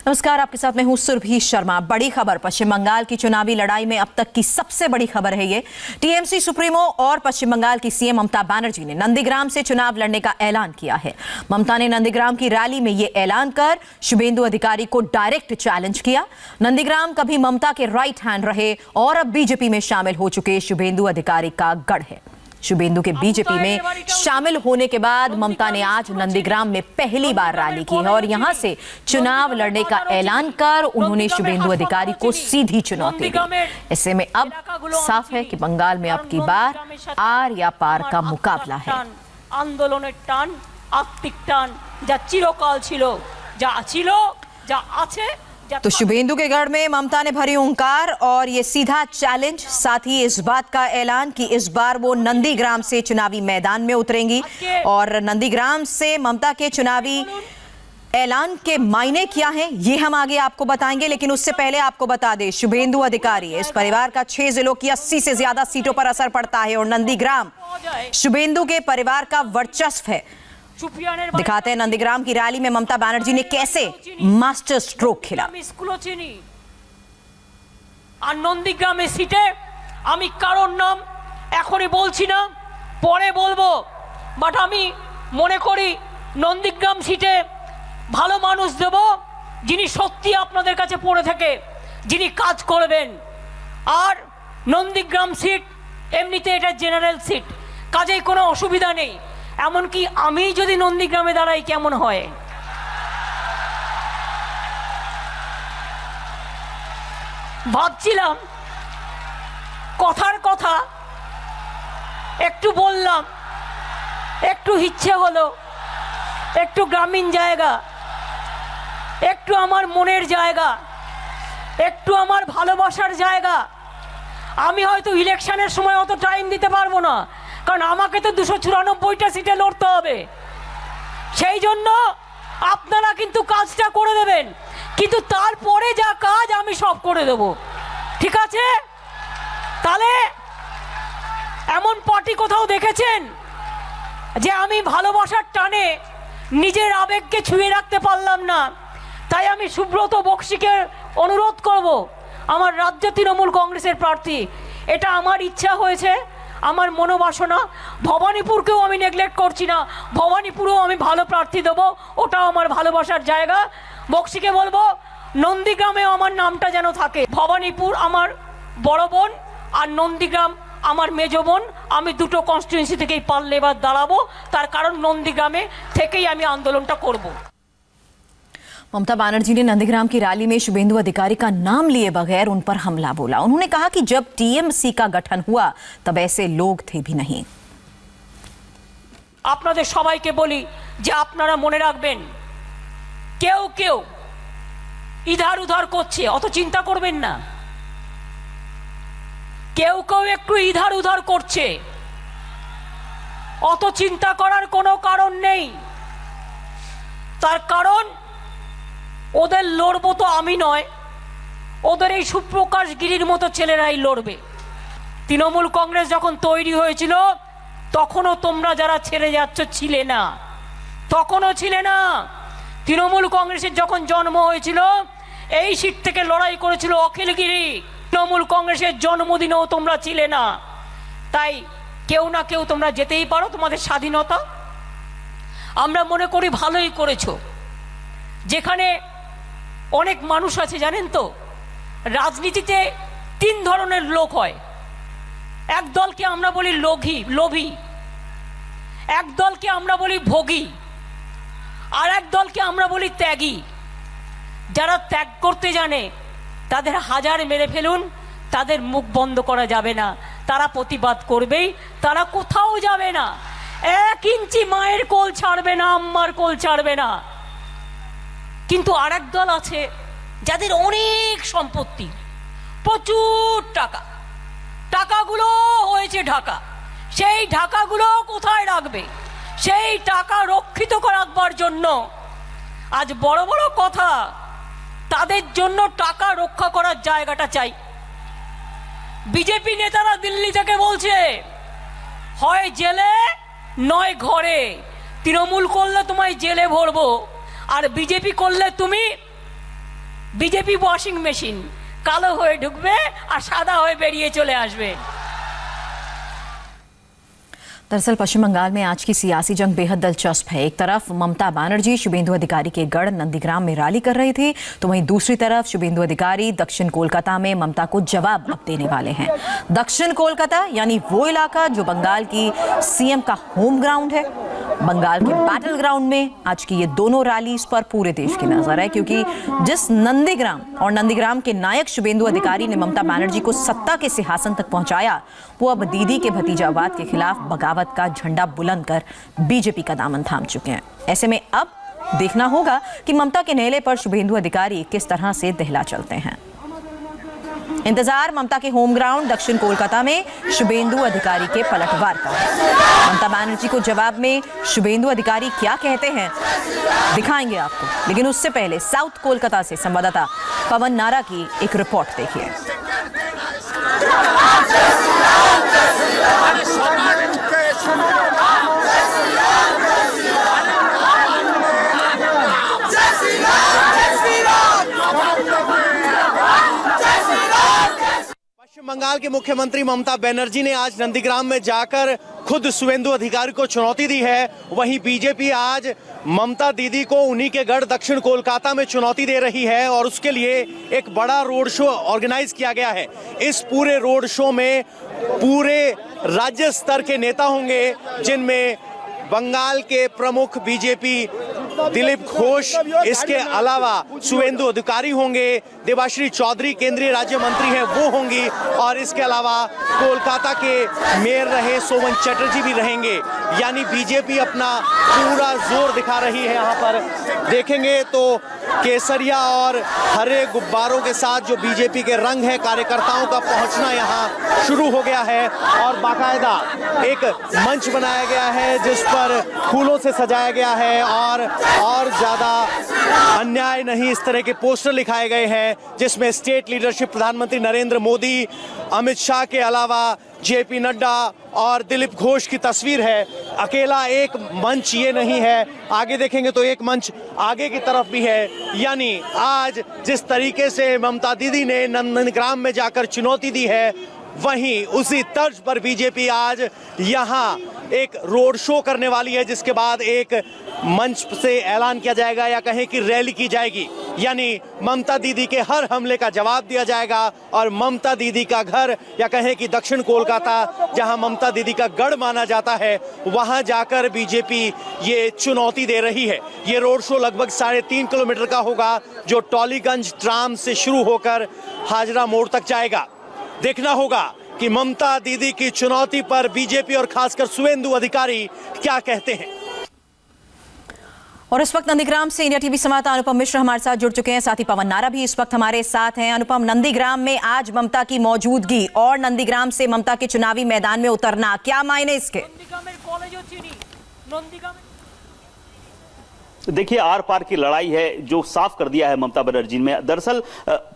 नमस्कार, आपके साथ मैं हूं सुरभि शर्मा। बड़ी खबर, पश्चिम बंगाल की चुनावी लड़ाई में अब तक की सबसे बड़ी खबर है ये। टीएमसी सुप्रीमो और पश्चिम बंगाल की सीएम ममता बनर्जी ने नंदीग्राम से चुनाव लड़ने का ऐलान किया है। ममता ने नंदीग्राम की रैली में ये ऐलान कर शुभेंदु अधिकारी को डायरेक्ट चैलेंज किया। नंदीग्राम कभी ममता के राइट हैंड रहे और अब बीजेपी में शामिल हो चुके शुभेंदु अधिकारी का गढ़ है। शुभेंदु के बीजेपी में शामिल होने के बाद ममता ने आज नंदीग्राम में पहली बार रैली की है और यहां से चुनाव लड़ने का ऐलान कर उन्होंने शुभेंदु अधिकारी को सीधी चुनौती दी। ऐसे में अब साफ है कि बंगाल में अब की बार आर या पार का मुकाबला है। आंदोलনের টান, আত্মিক টান, যা চিরকাল ছিল, যা ছিল, যা আছে। तो शुभेंदु के गढ़ में ममता ने भरी हुंकार और ये सीधा चैलेंज, साथ ही इस बात का ऐलान कि इस बार वो नंदीग्राम से चुनावी मैदान में उतरेंगी। और नंदीग्राम से ममता के चुनावी ऐलान के मायने क्या हैं ये हम आगे आपको बताएंगे, लेकिन उससे पहले आपको बता दें शुभेंदु अधिकारी इस परिवार का 6 जिलों की 80 से ज्यादा सीटों पर असर पड़ता है और नंदीग्राम शुभेंदु के परिवार का वर्चस्व है। दिखाते हैं नंदीग्राम की रैली में ममता बनर्जी ने कैसे मास्टर स्ट्रोक खेला। আর নন্দীগ্রামের সিটে আমি কারোর নাম এখনই বলছি না, পরে বলবো, বাট আমি মনে করি নন্দীগ্রাম সিটে ভালো মানুষ দেব যিনি সত্যি আপনাদের কাছে পড়ে থাকে, যিনি কাজ করবেন। আর নন্দীগ্রাম সিট এমনিতে এটা জেনারেল সিট, কাজেই কোনো অসুবিধা নেই। এমনকি আমি যদি নন্দীগ্রামে দাঁড়াই কেমন হয়? ভাবছিলাম কথার কথা একটু বললাম, একটু ইচ্ছে হলো, একটু গ্রামীণ জায়গা, একটু আমার মনের জায়গা, একটু আমার ভালোবাসার জায়গা। আমি হয়তো ইলেকশনের সময় অত টাইম দিতে পারবো না, কারণ আমাকে তো 294টা সিটে লড়তে হবে। সেই জন্য আপনারা কিন্তু কাজটা করে দেবেন, কিন্তু তারপরে যা কাজ আমি সব করে দেব, ঠিক আছে? তাহলে এমন পার্টি কোথাও দেখেছেন যে আমি ভালোবাসার টানে নিজের আবেগকে ছুঁয়ে রাখতে পারলাম না? তাই আমি সুব্রত বক্সিকে অনুরোধ করব, আমার রাজ্য তৃণমূল কংগ্রেসের প্রার্থী, এটা আমার ইচ্ছা হয়েছে, আমার মনোবাসনা। ভবানীপুরকেও আমি নেগলেক্ট করছি না, ভবানীপুরেও আমি ভালো প্রার্থী দেবো, ওটাও আমার ভালোবাসার জায়গা। বক্সিকে বলবো নন্দীগ্রামেও আমার নামটা যেন থাকে। ভবানীপুর আমার বড় বোন আর নন্দীগ্রাম আমার মেজ বোন, আমি দুটো কনস্টিটিউয়েন্সি থেকেই পারলে এবার দাঁড়াবো, তার কারণ নন্দীগ্রামে থেকেই আমি আন্দোলনটা করব। ममता बनर्जी ने नंदीग्राम की रैली में शुभेंदु अधिकारी का नाम लिए बगैर उन पर हमला बोला। उन्होंने कहा कि जब टीएमसी का गठन हुआ तब ऐसे लोग थे भी नहीं। আপনাদের সবাইকে বলি যে আপনারা মনে রাখবেন, কেউ কেউ ইধার উধার করছে, অত চিন্তা করবেন না। কেউ কেউ একটু ইধার উধার করছে, অত চিন্তা করার কোনো কারণ নেই। তার কারণ ওদের লড়বো তো আমি নয়, ওদের এই সুপ্রকাশ গিরির মতো ছেলেরাই লড়বে। তৃণমূল কংগ্রেস যখন তৈরি হয়েছিল তখনও তোমরা যারা ছেড়ে যাচ্ছ ছিলে না, তখনও ছিলে না। তৃণমূল কংগ্রেসের যখন জন্ম হয়েছিল এই সিট থেকে লড়াই করেছিল অখিলগিরি, তৃণমূল কংগ্রেসের জন্মদিনেও তোমরা ছিলে না। তাই কেউ না কেউ তোমরা যেতেই পারো, তোমাদের স্বাধীনতা। আমরা মনে করি ভালোই করেছো। যেখানে অনেক মানুষ আছে জানেন তো, রাজনীতিতে 3 ধরনের লোক হয়। এক দলকে আমরা বলি লোভী, এক দলকে আমরা বলি ভোগী, আর এক দলকে আমরা বলি ত্যাগী। যারা ত্যাগ করতে জানে তাদের হাজার মেরে ফেলুন, তাদের মুখ বন্ধ করা যাবে না, তারা প্রতিবাদ করবেই, তারা কোথাও যাবে না। 1 ইঞ্চি মায়ের কোল ছাড়বে না, আম্মার কোল ছাড়বে না। কিন্তু আরেক দল আছে যাদের অনেক সম্পত্তি, প্রচুর টাকা, টাকাগুলো হয়েছে ঢাকা, সেই ঢাকাগুলো কোথায় রাখবে? সেই টাকা রক্ষিত রাখবার জন্য আজ বড় বড় কথা, তাদের জন্য টাকা রক্ষা করার জায়গাটা চাই। বিজেপি নেতারা দিল্লি থেকে বলছে হয় জেলে নয় ঘরে, তৃণমূল করলে তোমায় জেলে ভরবো, আর বিজেপি করলে তুমি বিজেপি ওয়াশিং মেশিন, কালো হয়ে ঢুকবে আর সাদা হয়ে বেরিয়ে চলে আসবে। दरअसल पश्चिम बंगाल में आज की सियासी जंग बेहद दिलचस्प है। एक तरफ ममता बनर्जी शुभेंदु अधिकारी के गढ़ नंदीग्राम में रैली कर रही थी, तो वहीं दूसरी तरफ शुभेंदु अधिकारी दक्षिण कोलकाता में ममता को जवाब अब देने वाले हैं। दक्षिण कोलकाता यानी वो इलाका जो बंगाल की सीएम का होम ग्राउंड है। बंगाल के बैटल ग्राउंड में आज की ये दोनों रैलीज पर पूरे देश की नजर है, क्योंकि जिस नंदीग्राम और नंदीग्राम के नायक शुभेंदु अधिकारी ने ममता बनर्जी को सत्ता के सिंहासन तक पहुंचाया, वो अब दीदी के भतीजावाद के खिलाफ बगावत का झंडा बुलंद कर बीजेपी का दामन थाम चुके हैं। ऐसे में अब देखना होगा कि ममता के नेले पर शुभेंदु अधिकारी किस तरह से दहला चलते हैं। इंतजार ममता के होम ग्राउंड दक्षिण कोलकाता में शुभेंदु अधिकारी के पलटवार का। ममता बनर्जी को जवाब में शुभेंदु अधिकारी क्या कहते हैं दिखाएंगे आपको, लेकिन उससे पहले साउथ कोलकाता से संवाददाता पवन नारा की एक रिपोर्ट देखिए। पश्चिम बंगाल के मुख्यमंत्री ममता बनर्जी ने आज नंदीग्राम में जाकर खुद शुभेंदु अधिकारी को चुनौती दी है। वहीं बीजेपी आज ममता दीदी को उन्हीं के गढ़ दक्षिण कोलकाता में चुनौती दे रही है और उसके लिए एक बड़ा रोड शो ऑर्गेनाइज किया गया है। इस पूरे रोड शो में पूरे राज्य स्तर के नेता होंगे, जिनमें बंगाल के प्रमुख बीजेपी दिलीप घोष, इसके अलावा शुभेंदु अधिकारी होंगे, देबाश्री चौधरी केंद्रीय राज्य मंत्री हैं वो होंगी, और इसके अलावा कोलकाता के मेयर रहे सोमन चटर्जी भी रहेंगे। यानी बीजेपी अपना पूरा जोर दिखा रही है। यहाँ पर देखेंगे तो केसरिया और हरे गुब्बारों के साथ जो बीजेपी के रंग है, कार्यकर्ताओं का पहुंचना यहाँ शुरू हो गया है और बाकायदा एक मंच बनाया गया है जिस पर फूलों से सजाया गया है और ज्यादा अन्याय नहीं, इस तरह के पोस्टर लिखाए गए हैं जिसमें स्टेट लीडरशिप प्रधानमंत्री नरेंद्र मोदी, अमित शाह के अलावा जेपी नड्डा और दिलीप घोष की तस्वीर है। अकेला एक मंच ये नहीं है, आगे देखेंगे तो एक मंच आगे की तरफ भी है। यानी आज जिस तरीके से ममता दीदी ने नंदीग्राम में जाकर चुनौती दी है, वहीं उसी तर्ज पर बीजेपी आज यहाँ एक रोड शो करने वाली है, जिसके बाद एक मंच से ऐलान किया जाएगा या कहें कि रैली की जाएगी। यानी ममता दीदी के हर हमले का जवाब दिया जाएगा और ममता दीदी का घर या कहें कि दक्षिण कोलकाता, जहां ममता दीदी का गढ़ माना जाता है, वहां जाकर बीजेपी ये चुनौती दे रही है। ये रोड शो लगभग 3.5 किलोमीटर का होगा, जो टॉलीगंज ट्राम से शुरू होकर हाजरा मोड़ तक जाएगा। देखना होगा कि ममता दीदी की चुनौती पर बीजेपी और खासकर शुभेंदु अधिकारी क्या कहते हैं। और इस वक्त नंदीग्राम से इंडिया टीवी संवाददाता अनुपम मिश्र हमारे साथ जुड़ चुके हैं, साथ ही पवन नारा भी इस वक्त हमारे साथ हैं। अनुपम, नंदीग्राम में आज ममता की मौजूदगी और नंदीग्राम से ममता के चुनावी मैदान में उतरना, क्या मायने इसके? देखिए, आर पार की लड़ाई है जो साफ कर दिया है ममता बनर्जी में। दरअसल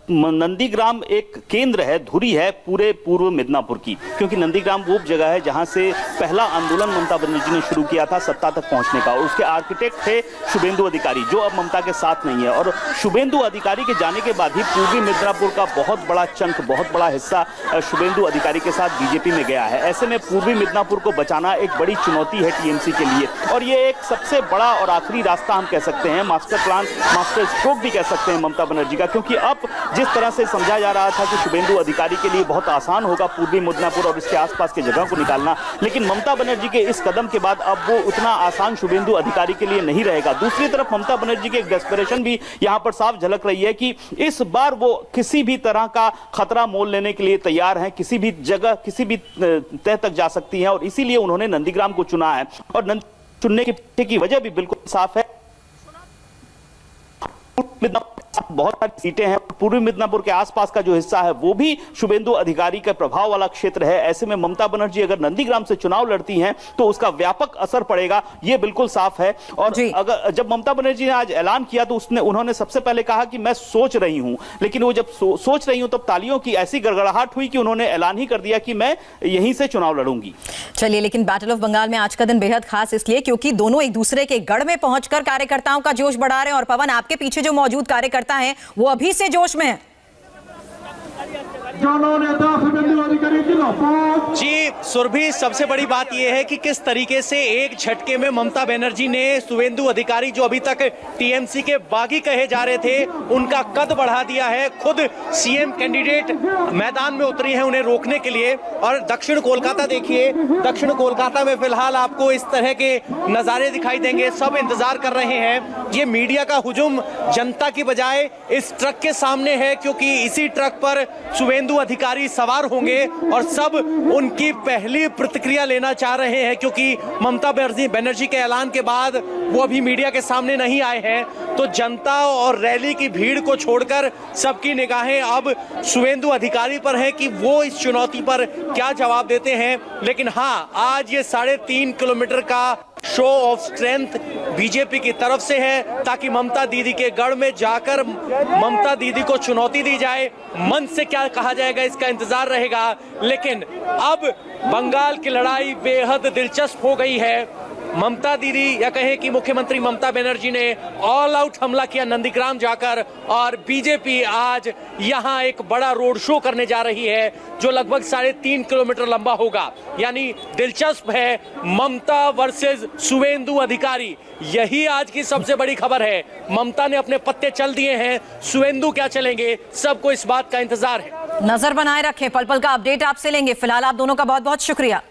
नंदीग्राम एक केंद्र है, धुरी है पूरे पूर्व मिदनापुर की, क्योंकि नंदीग्राम वो जगह है जहां से पहला आंदोलन ममता बनर्जी ने शुरू किया था सत्ता तक पहुंचने का, और उसके आर्किटेक्ट थे शुभेंदु अधिकारी, जो अब ममता के साथ नहीं है। और शुभेंदु अधिकारी के जाने के बाद ही पूर्वी मिदनापुर का बहुत बड़ा चंक, बहुत बड़ा हिस्सा शुभेंदु अधिकारी के साथ बीजेपी में गया है। ऐसे में पूर्वी मिदनापुर को बचाना एक बड़ी चुनौती है टीएमसी के लिए, और ये एक सबसे बड़ा और आखिरी रास्ता हम कह सकते हैं, मास्टर प्लान, मास्टर स्ट्रोक भी कह सकते हैं ममता बनर्जी का, क्योंकि अब जिस तरह से समझा जा रहा था कि शुभेंदु अधिकारी के लिए बहुत आसान होगा पूर्वी मिदनापुर और इसके आसपास के जगह को निकालना, लेकिन ममता बनर्जी के इस कदम के बाद अब वो उतना आसान शुभेंदु अधिकारी के लिए नहीं रहेगा। दूसरी तरफ ममता बनर्जी की एक डेस्परेशन भी यहां पर साफ झलक रही है कि इस बार वो किसी भी तरह का खतरा मोल लेने के लिए तैयार हैं, किसी भी जगह, किसी भी तह तक जा सकती हैं, और इसीलिए उन्होंने नंदीग्राम को चुना है। और चुनने की वजह भी बिल्कुल साफ है, बहुत सारी सीटें हैं, पूर्वी मिदनापुर के आसपास का जो हिस्सा है वो भी शुभेंदु अधिकारी के प्रभाव वाला क्षेत्र है। ऐसे में ममता बनर्जी अगर नंदीग्राम से चुनाव लड़ती हैं तो उसका व्यापक असर पड़ेगा, ये बिल्कुल साफ है। और अगर जब ममता बनर्जी ने आज ऐलान किया तो उन्होंने सबसे पहले कहा कि मैं सोच रही हूं, लेकिन वो जब सोच रही हूं तब तालियों की ऐसी गड़गड़ाहट हुई कि उन्होंने ऐलान ही कर दिया कि मैं यहीं से चुनाव लड़ूंगी। चलिए, लेकिन बैटल ऑफ बंगाल में आज का दिन बेहद खास इसलिए क्योंकि दोनों एक दूसरे के गढ़ में पहुंचकर कार्यकर्ताओं का जोश बढ़ा रहे हैं। और पवन, आपके पीछे जो मौजूद कार्यकर्ता हैं वो अभी से जोश में है। जी सुरभि, सबसे बड़ी बात यह है कि किस तरीके से एक झटके में ममता बनर्जी ने शुवेंदु अधिकारी, जो अभी तक टीएमसी के बागी कहे जा रहे थे, उनका कद बढ़ा दिया है। खुद सीएम कैंडिडेट मैदान में उतरी हैं उन्हें रोकने के लिए। और दक्षिण कोलकाता देखिए, दक्षिण कोलकाता में फिलहाल आपको इस तरह के नजारे दिखाई देंगे। सब इंतजार कर रहे हैं। ये मीडिया का हुजूम जनता की बजाय इस ट्रक के सामने है, क्योंकि इसी ट्रक पर शुवेंदु अधिकारी सवार होंगे और सब उनकी पहली प्रतिक्रिया लेना चाह रहे हैं, क्योंकि ममता बनर्जी के ऐलान के बाद वो अभी मीडिया के सामने नहीं आए हैं। तो जनता और रैली की भीड़ को छोड़कर सबकी निगाहें अब शुवेंदु अधिकारी पर है कि वो इस चुनौती पर क्या जवाब देते हैं। लेकिन हाँ, आज ये 3.5 किलोमीटर का शो ऑफ स्ट्रेंथ बीजेपी की तरफ से है, ताकि ममता दीदी के गढ़ में जाकर ममता दीदी को चुनौती दी जाए। मन से क्या कहा जाएगा इसका इंतजार रहेगा। लेकिन अब बंगाल की लड़ाई बेहद दिलचस्प हो गई है। ममता दीदी, या कहें कि मुख्यमंत्री ममता बनर्जी ने ऑल आउट हमला किया नंदीग्राम जाकर, और बीजेपी आज यहां एक बड़ा रोड शो करने जा रही है जो लगभग 3.5 किलोमीटर लंबा होगा। यानी दिलचस्प है, ममता वर्सेस शुवेंदु अधिकारी, यही आज की सबसे बड़ी खबर है। ममता ने अपने पत्ते चल दिए हैं, शुवेंदु क्या चलेंगे, सबको इस बात का इंतजार है। नजर बनाए रखें, पल पल का अपडेट आपसे लेंगे। फिलहाल आप दोनों का बहुत बहुत शुक्रिया।